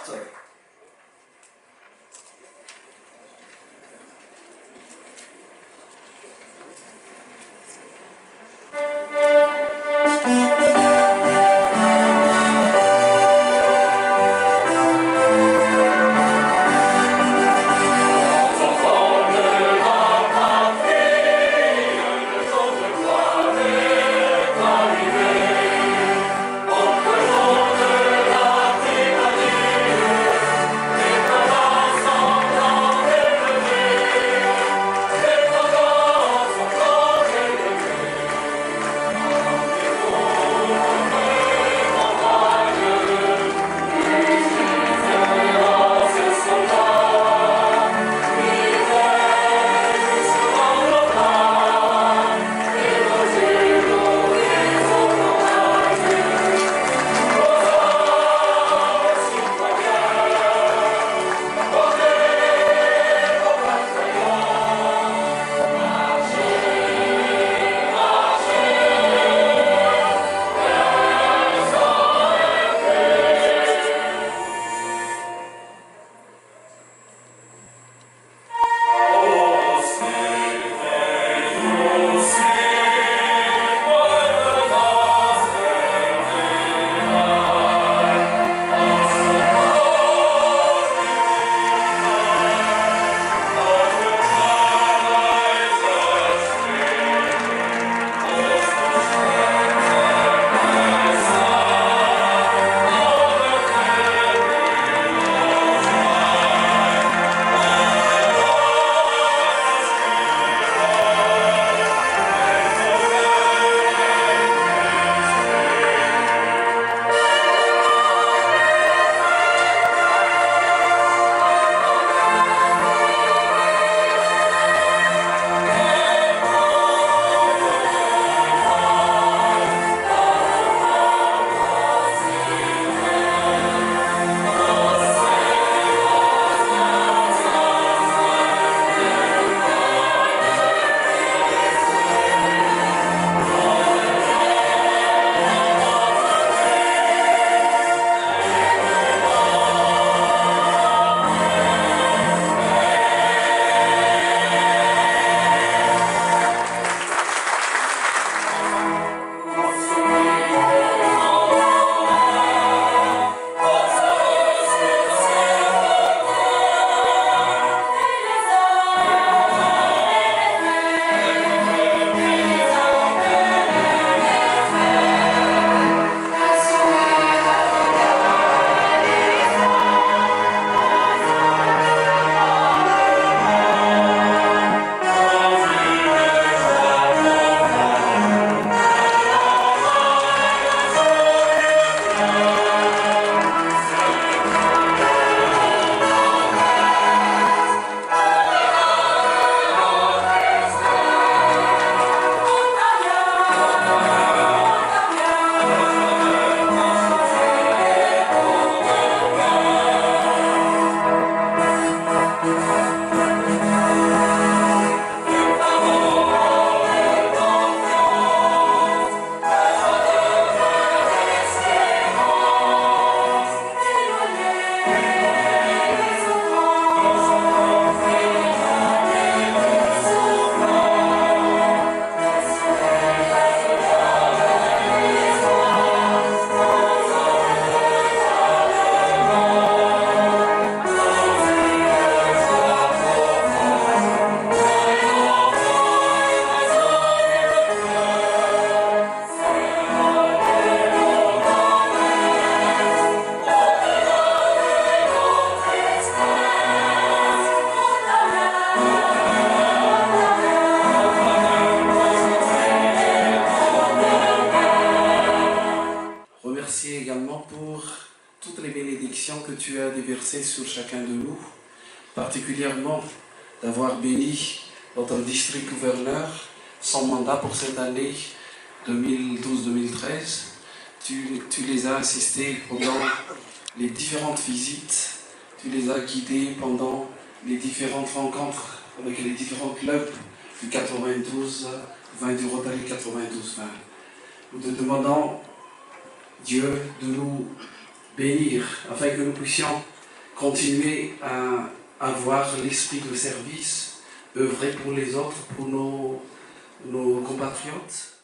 Sorry. Que tu as déversé sur chacun de nous, particulièrement d'avoir béni notre district gouverneur, son mandat pour cette année 2012-2013. Tu les as assistés pendant les différentes visites, tu les as guidés pendant les différentes rencontres avec les différents clubs du 92-20 du Rotary 92-20. Nous te demandons, Dieu, de nous bénir, afin que nous puissions continuer à avoir l'esprit de service, œuvrer pour les autres, pour nos compatriotes.